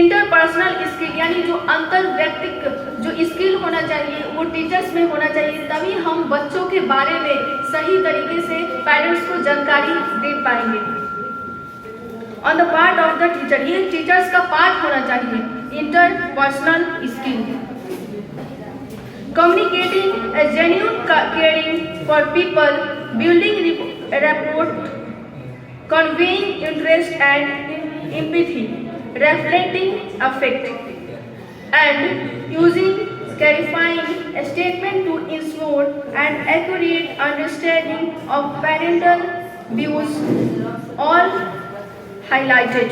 Interpersonal skill यानी जो अंतर व्यक्तिक जो स्किल होना चाहिए वो टीचर्स में होना चाहिए. तभी हम बच्चों के बारे में सही तरीके से पेरेंट्स को जानकारी दे पाएंगे. On the part of the teacher, ये टीचर्स का पार्ट होना चाहिए. Interpersonal skill, communicating A genuine caring for people, building rapport, conveying interest and empathy, reflecting affect, and using clarifying statement to ensure an accurate understanding of parental views, all highlighted.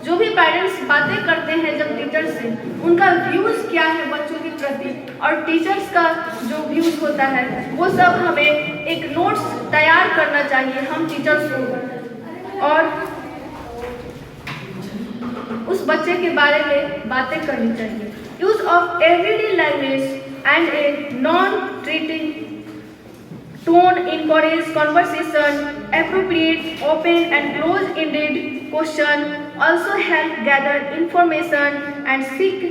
जो भी parents बातें करते हैं जब teachers से, उनका views क्या है बच्चों के प्रति और टीचर्स का जो व्यूज़ होता है वो सब हमें एक नोट्स तैयार करना चाहिए हम टीचर्स को और उस बच्चे के बारे में बातें करनी चाहिए. Use of everyday language and a non threatening tone encourage conversation. Appropriate open and close-ended question also help gather information and seek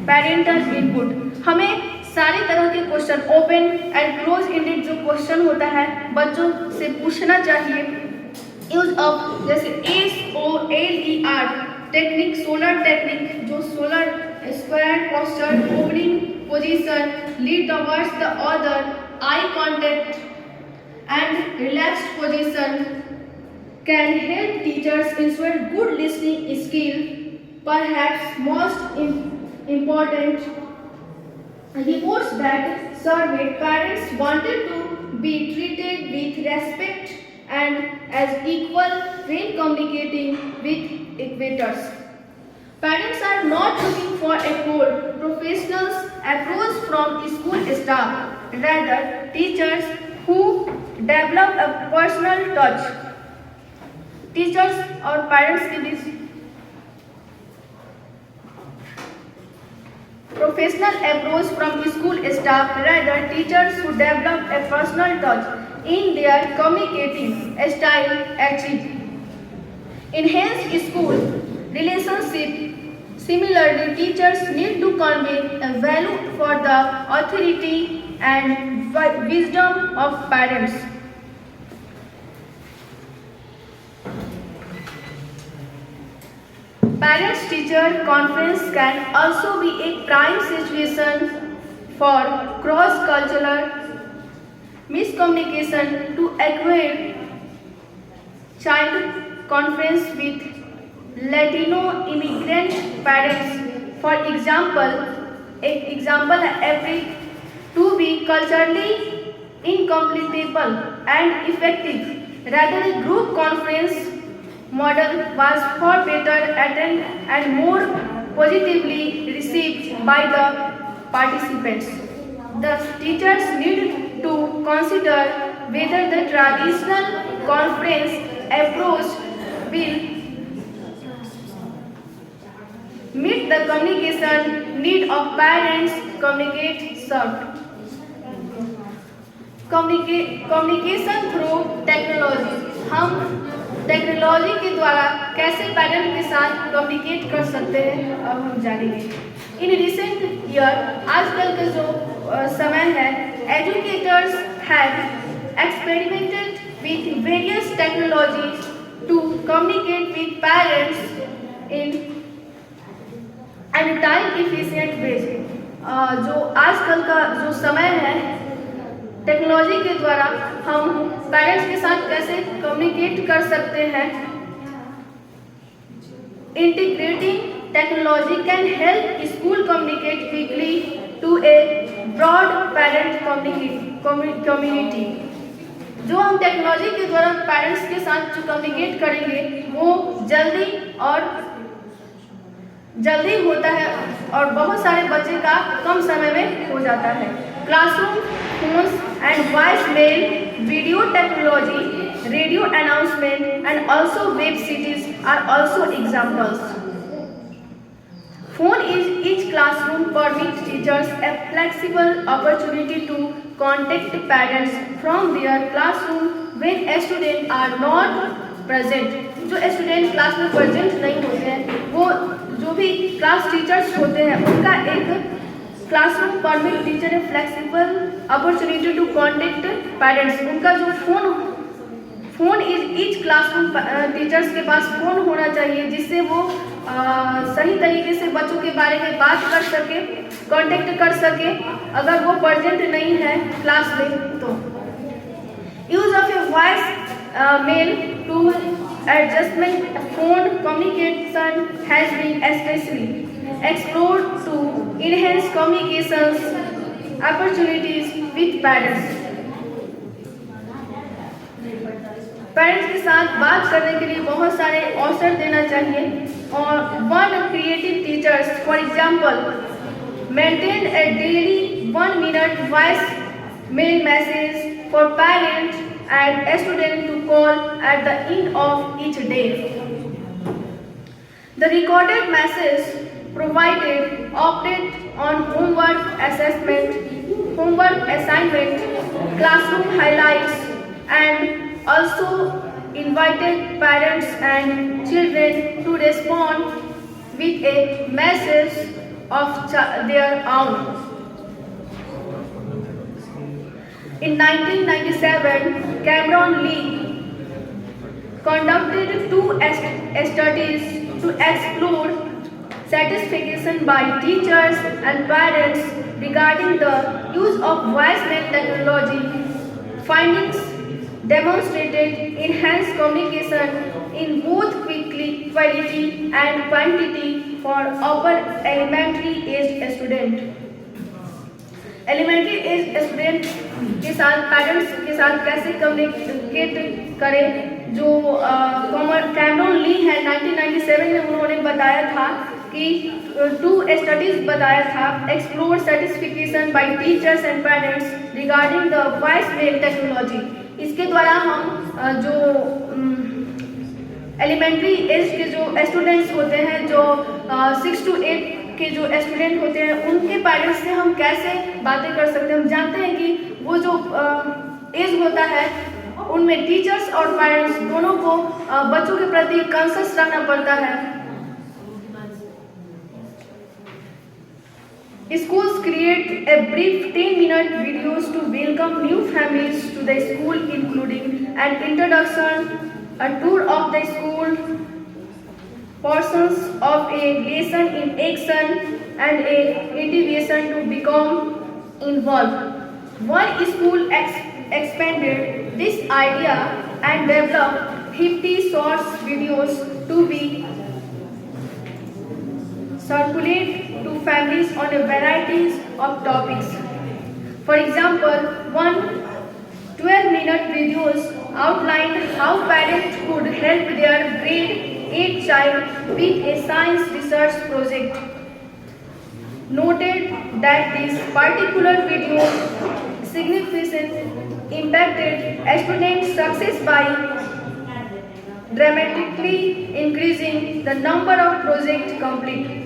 parental input. हमें सारे तरह के question open and close ended जो क्वेश्चन होता है बच्चों से पूछना चाहिए. यूज ऑफ जैसे SOLER टेक्निक, सोलर टेक्निक जो solar square posture, opening position, lead towards the other, eye contact and relaxed position can help teachers ensure good listening skill. Perhaps most important, reports that surveyed parents wanted to be treated with respect and as equal when communicating with educators. Parents are not looking for a cold, professional approach from school staff. Rather, teachers who develop a personal touch. Teachers और parents के बीच professional approach from school staff. Rather, teachers who develop a personal touch in their communicating style achieve enhance school relationship Similarly, teachers need to convey a value for the authority and wisdom of parents. Parents-teacher conference can also be a prime situation for cross-cultural miscommunication to acquire child conference with Latino immigrant parents. For example, every to be culturally incompatible and effective. Rather, a group conference model was far better attended and more positively received by the participants. Thus, teachers need to consider whether the traditional conference approach will meet the communication need of parents. Communication through technology. हम technology के द्वारा कैसे parent के साथ communicate कर सकते हैं अब हम जानेंगे। इन रिसेंट ईयर, आजकल का जो समय है, educators have experimented with various technologies to communicate with parents in and time efficient ways. जो आजकल का जो समय है, टेक्नोलॉजी के द्वारा हम पेरेंट्स के साथ कैसे कम्युनिकेट कर सकते हैं। Integrating technology can help school communicate quickly to a broad parent community. जो हम टेक्नोलॉजी के द्वारा पेरेंट्स के साथ जो कम्युनिकेट करेंगे वो जल्दी होता है और बहुत सारे बच्चे का कम समय में हो जाता है। Classroom, phones and voice mail, video technology, radio announcement and also web series are also examples. Phone is each classroom permit teachers a flexible opportunity to contact parents from their classroom when students are not present। जो student class में present नहीं होते हैं, वो जो भी class teachers होते हैं उनका एक क्लासरूम परमिट टीचर है flexible opportunity to contact parents. उनका जो phone is each classroom teachers के पास फ़ोन होना चाहिए जिससे वो सही तरीके से बच्चों के बारे में बात कर सके, कांटेक्ट कर सके अगर वो प्रेजेंट नहीं है क्लास में। तो use of a voice mail to adjustment phone communication has been specially explored to enhance communications opportunities with parents। पेरेंट्स के साथ बात करने के लिए बहुत सारे अवसर देना चाहिए और one creative teachers for example maintain a daily 1 minute voice mail message for parents and student to call at the end of each day. The recorded message provided update on homework assignment, classroom highlights, and also invited parents and children to respond with a message of their own। In 1997, Cameron Lee conducted 2 studies to explore satisfaction by teachers and parents regarding the use of voice mail technology। Findings demonstrated enhanced communication in both quality and quantity for upper elementary aged students। Elementary age student के साथ parents के साथ कैसे communicate करें। जो Cameron ली है 1997 में उन्होंने बताया था कि 2 स्टडीज बताया था explore satisfaction by teachers and parents regarding the voice mail technology. इसके द्वारा हम जो एलिमेंट्री एज के जो स्टूडेंट्स होते हैं, जो 6 to 8 के जो स्टूडेंट होते हैं, उनके पेरेंट्स से हम कैसे बातें कर सकते हैं। हम जानते हैं कि वो जो एज होता है उनमें टीचर्स और पेरेंट्स दोनों को बच्चों के प्रति कॉन्शियस रहना पड़ता है। Schools create a brief 10-minute videos to welcome new families to the school, including an introduction, a tour of the school, portions of a lesson in action, and a invitation to become involved. One school expanded this idea and developed 50 short videos to be circulated to families on a variety of topics. For example, one 12-minute videos outlined how parents could help their grade 8 child with a science research project. Noted that this particular video significantly impacted a student's success by dramatically increasing the number of projects complete.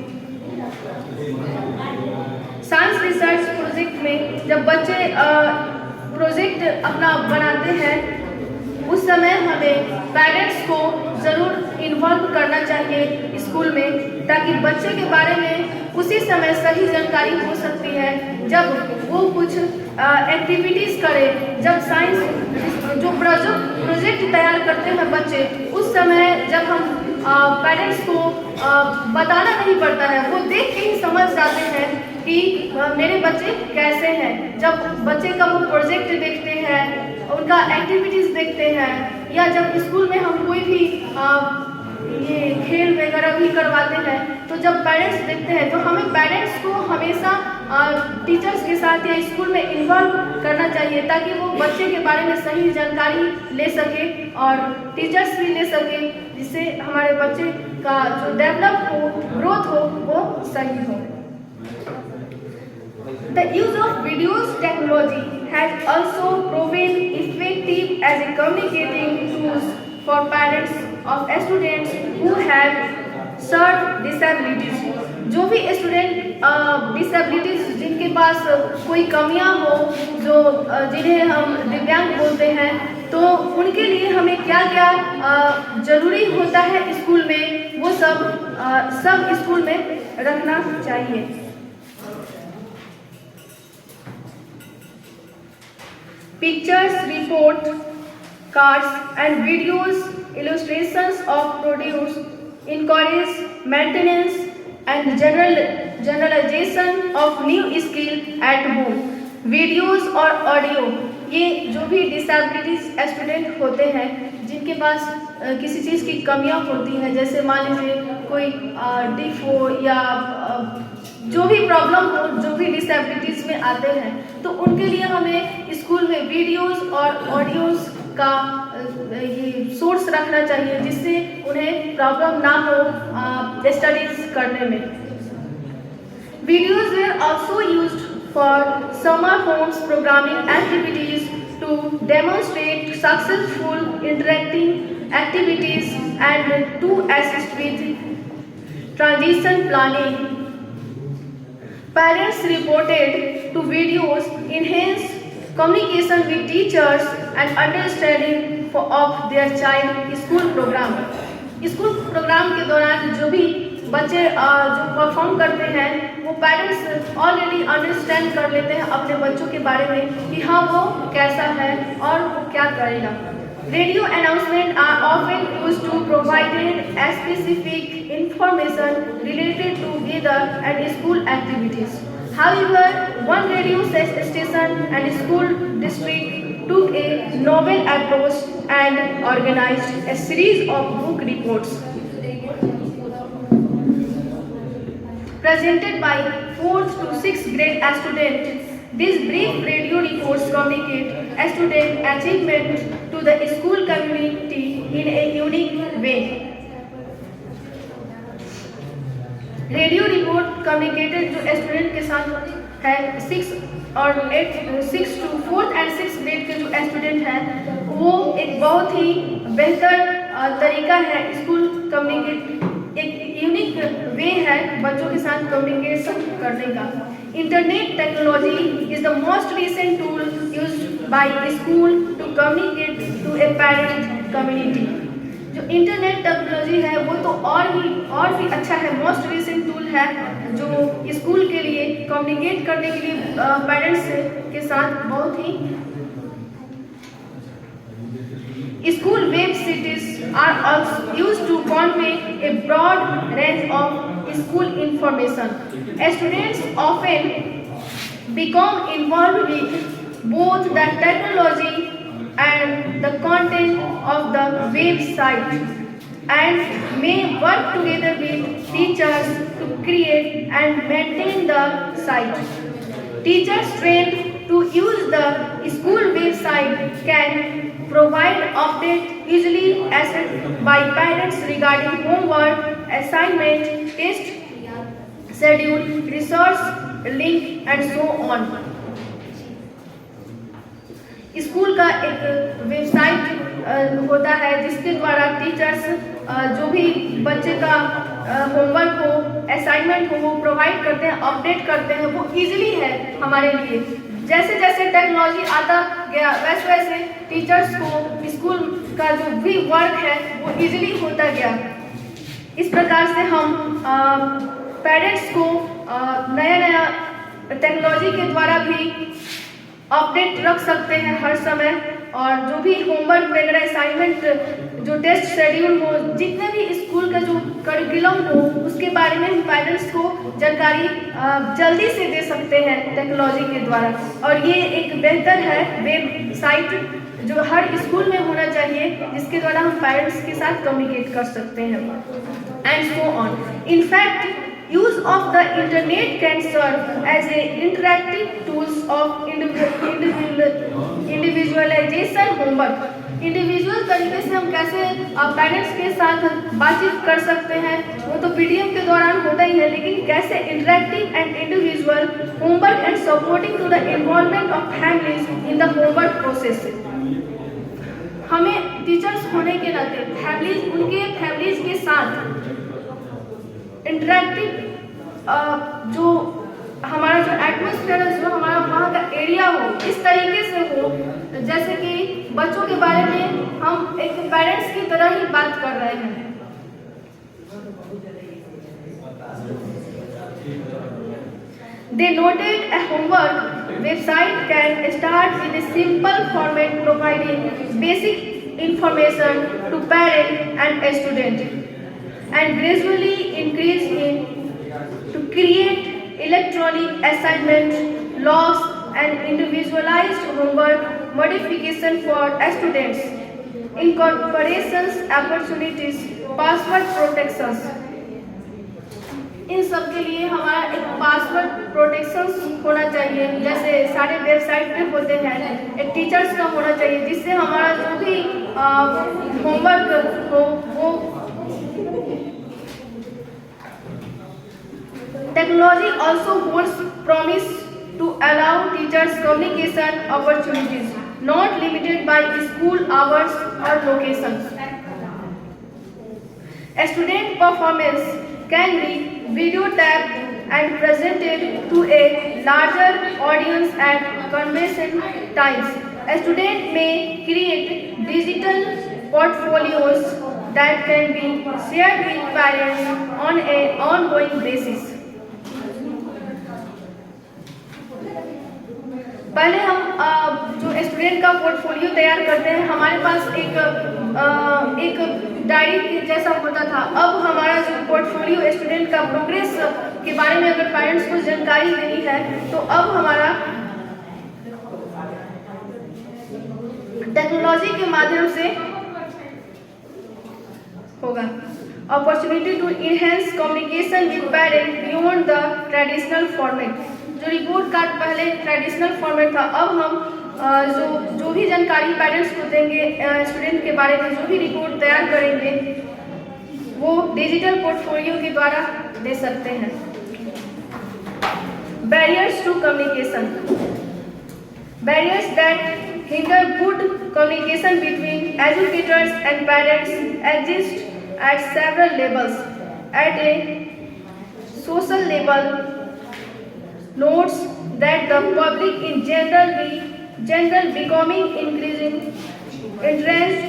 Science research project में जब बच्चे project अपना बनाते हैं उस समय हमें parents को ज़रूर इन्वॉल्व करना चाहिए स्कूल में, ताकि बच्चे के बारे में उसी समय सही जानकारी हो सकती है जब वो कुछ एक्टिविटीज़ करें। जब साइंस जो प्रोजेक्ट तैयार करते हैं बच्चे, उस समय जब हम पेरेंट्स को बताना नहीं पड़ता है, वो देख के ही समझ जाते हैं कि मेरे बच्चे कैसे हैं। जब बच्चे का वो प्रोजेक्ट देखते हैं, उनका एक्टिविटीज़ देखते हैं, या जब स्कूल में हम कोई भी ये खेल वगैरह भी करवाते हैं, तो जब पेरेंट्स देखते हैं तो हमें पेरेंट्स को हमेशा टीचर्स के साथ या स्कूल में इन्वॉल्व करना चाहिए, ताकि वो बच्चे के बारे में सही जानकारी ले सके और टीचर्स भी ले सके, जिससे हमारे बच्चे का जो डेवलप हो, ग्रोथ हो, वो सही हो। The use of videos technology has also proven effective as a communicating tools for parents of students who have certain disabilities. जो भी स्टूडेंट डिसेबिलिटीज जिनके पास कोई कमियां हो, जो जिन्हें हम दिव्यांग बोलते हैं, तो उनके लिए हमें क्या क्या जरूरी होता है स्कूल में, वो सब स्कूल में रखना चाहिए। Pictures, report cards and videos, illustrations of produce encourage maintenance and generalization of new skill at home. Videos और ऑडियो, ये जो भी डिसेबिलिटीज स्टूडेंट होते हैं जिनके पास किसी चीज़ की कमियां होती हैं, जैसे मान लीजिए कोई डिफ हो या जो भी प्रॉब्लम हो, जो भी डिसेबिलिटीज में आते हैं, तो उनके लिए हमें स्कूल में वीडियोस और ऑडियोस का ये सोर्स रखना चाहिए, जिससे उन्हें प्रॉब्लम ना हो स्टडीज करने में। Videos where also used for summer homes programming activities to demonstrate successful interacting activities and to assist with transition planning. Parents reported to videos enhance communication with teachers and understanding of their child school program. School program के दौरान जो भी बच्चे जो perform करते हैं, वो parents already understand कर लेते हैं अपने बच्चों के बारे में कि हाँ वो कैसा है और वो क्या करेगा। Radio announcement are often used to provide specific information related to weather and school activities. However, one radio station and school district took a novel approach and organized a series of book reports presented by 4th to 6th grade students. These brief radio reports communicate student achievement to the school community in a unique way. Radio report communicated जो student के साथ है 6 to 4th and 6th grade के जो student हैं, वो एक बहुत ही बेहतर तरीका है स्कूल कम्युनिकेट, एक यूनिक वे है बच्चों के साथ कम्युनिकेशन करने का। Internet technology is the most recent tool used by school to communicate to a parent community. जो इंटरनेट टेक्नोलॉजी है वो तो और भी अच्छा है, मोस्ट रिसेंट टूल है जो स्कूल के लिए कम्युनिकेट करने के लिए पेरेंट्स के साथ बहुत ही School web cities are also used to convey a broad range of school information. Students often become involved with both the technology and the content of the website and may work together with teachers to create and maintain the site. Teachers trained to use the school website can provide updates usually asked by parents regarding homework, assignment, test, schedule, resource, link and so on. School का एक website होता है जिसके द्वारा teachers जो भी बच्चे का होमवर्क हो, असाइनमेंट हो, वो प्रोवाइड करते हैं, अपडेट करते हैं। वो इजीली है हमारे लिए। जैसे जैसे टेक्नोलॉजी आता गया वैसे वैसे टीचर्स को स्कूल का जो भी वर्क है वो इजीली होता गया। इस प्रकार से हम पेरेंट्स को नया नया टेक्नोलॉजी के द्वारा भी अपडेट रख सकते हैं हर समय, और जो भी होमवर्क वगैरह असाइनमेंट, जो टेस्ट शेड्यूल हो, जितने भी स्कूल का जो करिकुलम हो उसके बारे में हम पेरेंट्स को जानकारी जल्दी से दे सकते हैं टेक्नोलॉजी के द्वारा। और ये एक बेहतर है वेबसाइट जो हर स्कूल में होना चाहिए, जिसके द्वारा हम पेरेंट्स के साथ कम्युनिकेट कर सकते हैं and so on. In fact use of the internet can serve as a interactive tools of individualization homework। Individual तरीके से हम कैसे पेरेंट्स के साथ बातचीत कर सकते हैं वो तो पीडीएफ के दौरान होता ही है, लेकिन कैसे interactive and individual homework and supporting to the involvement of families in the homework process. हमें टीचर्स होने के नाते फैमिलीज, उनके फैमिलीज के साथ इंटरेक्टिव जो हमारा जो एटमॉस्फेयर है, जो हमारा वहाँ का एरिया हो, इस तरीके से हो जैसे कि बच्चों के बारे में हम एक पेरेंट्स की तरह ही बात कर रहे हैं। They noted a homework website can start with a simple format providing basic information to parent and a student, and gradually increase in to create electronic assignments, logs and individualized homework modification for students, incorporations, opportunities, password protections। इन सब के लिए हमारा एक password protections होना चाहिए, जैसे सारे website पे होते हैं। एक टीचर्स का होना चाहिए जिससे हमारा जो भी होमवर्क हो वो Technology also holds promise to allow teachers communication opportunities not limited by school hours or locations. A student performance can be video tapped and presented to a larger audience at convention times. A student may create digital portfolios that can be shared with parents on an ongoing basis. पहले हम जो student का portfolio तैयार करते हैं, हमारे पास एक diary जैसा होता था। अब हमारा जो पोर्टफोलियो स्टूडेंट का प्रोग्रेस के बारे में अगर पेरेंट्स को जानकारी देनी है तो अब हमारा टेक्नोलॉजी के माध्यम से होगा। Opportunity to enhance communication with parent beyond the traditional format. जो रिपोर्ट कार्ड पहले ट्रेडिशनल फॉर्मेट था, अब हम जो भी जानकारी पेरेंट्स को देंगे स्टूडेंट के बारे में, जो भी रिपोर्ट तैयार करेंगे वो डिजिटल पोर्टफोलियो के द्वारा दे सकते हैं। Barriers to communication. Barriers that hinder good communication between educators and parents exist at several levels. At a social level, notes that the public in general becoming increasing interest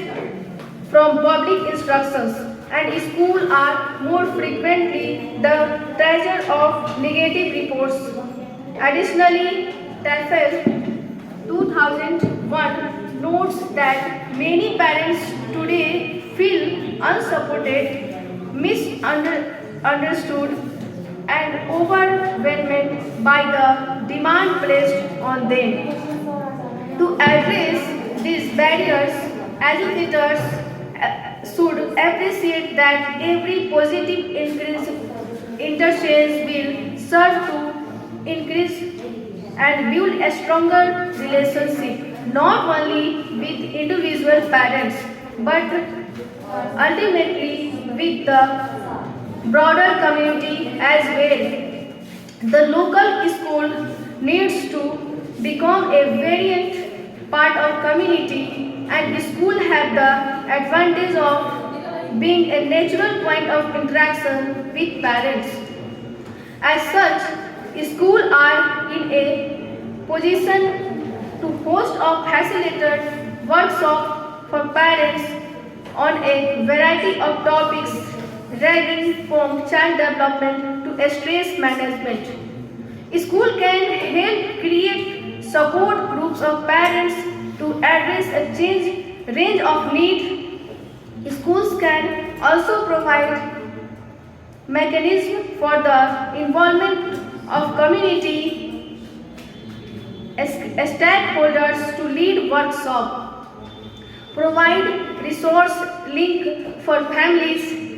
from public instructions and schools are more frequently the target of negative reports. Additionally, TAFE 2001 notes that many parents today feel unsupported, misunderstood, and overwhelmed by the demand placed on them. To address these barriers, educators should appreciate that every positive interchange will serve to increase and build a stronger relationship not only with individual parents but ultimately with the broader community as well. The local school needs to become a variant part of community, and school have the advantage of being a natural point of interaction with parents. As such, schools are in a position to host or facilitate workshops for parents on a variety of topics ranging from child development to stress management. School can help create support groups of parents to address a range of needs. Schools can also provide mechanisms for the involvement of community stakeholders to lead workshops, provide resource link for families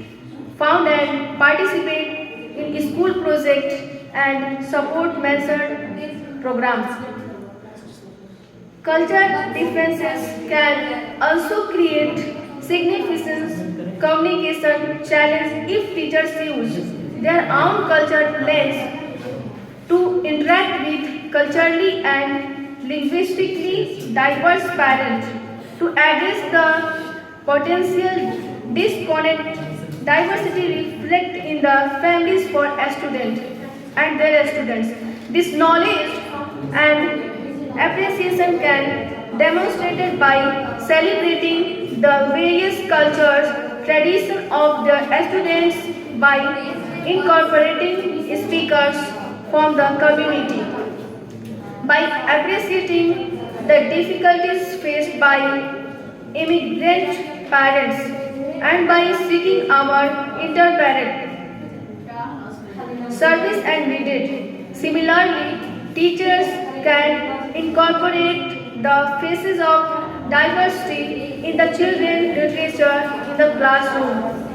found and participate in school projects and support mentored programs. Cultural differences can also create significant communication challenge if teachers use their own cultural lens to interact with culturally and linguistically diverse parents. To address the potential disconnect, diversity reflect in the families for a student and their students. This knowledge and appreciation can demonstrated by celebrating the various cultures, traditions of the students by incorporating speakers from the community, by appreciating the difficulties faced by immigrant parents, and by seeking our interparent service and needed. Similarly, teachers can incorporate the faces of diversity in the children's literature in the classroom.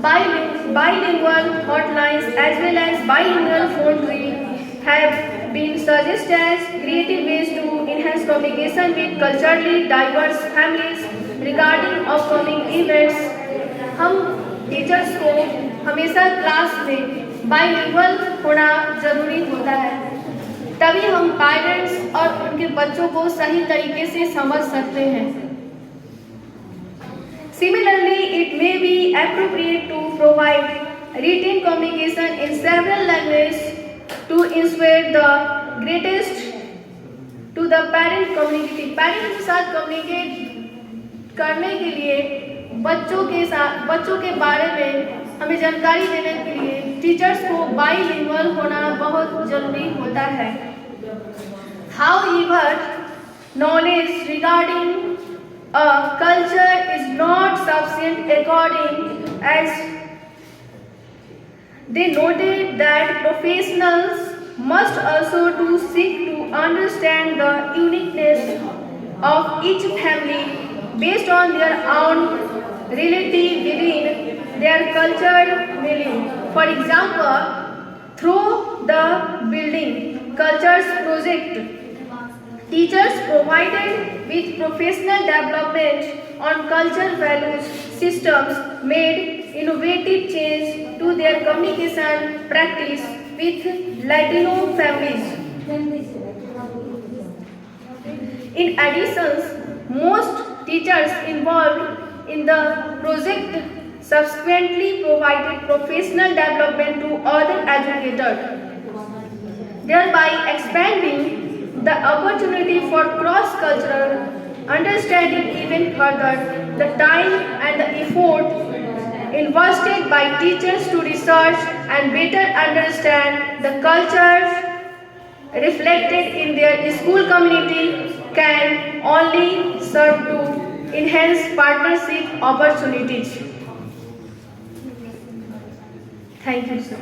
Bilingual hotlines as well as bilingual phone tree have been suggested as creative ways to enhance communication with culturally diverse families regarding upcoming events. हम teachers को हमेशा class में bilingual होना जरूरी होता है, तभी हम पेरेंट्स और उनके बच्चों को सही तरीके से समझ सकते हैं. Similarly, it may be appropriate to provide written communication in several languages to ensure the greatest to the parent community. Parents के साथ communicate करने के लिए बच्चों के बारे में हमें जानकारी देने के लिए टीचर्स को बाइलिंगुअल होना बहुत जरूरी होता है. However, knowledge regarding a culture is not sufficient according as they noted that professionals must also to seek to understand the uniqueness of each family based on their own reality within their cultural milieu. For example, through the Building Cultures project, teachers provided with professional development on cultural values systems made innovative change to their communication practice with Latino families. In addition, most teachers involved in the project subsequently provided professional development to other educators, thereby expanding the opportunity for cross-cultural understanding even further. The time and the effort invested by teachers to research and better understand the cultures reflected in their school community can only serve to enhance partnership opportunities. Thank you, sir.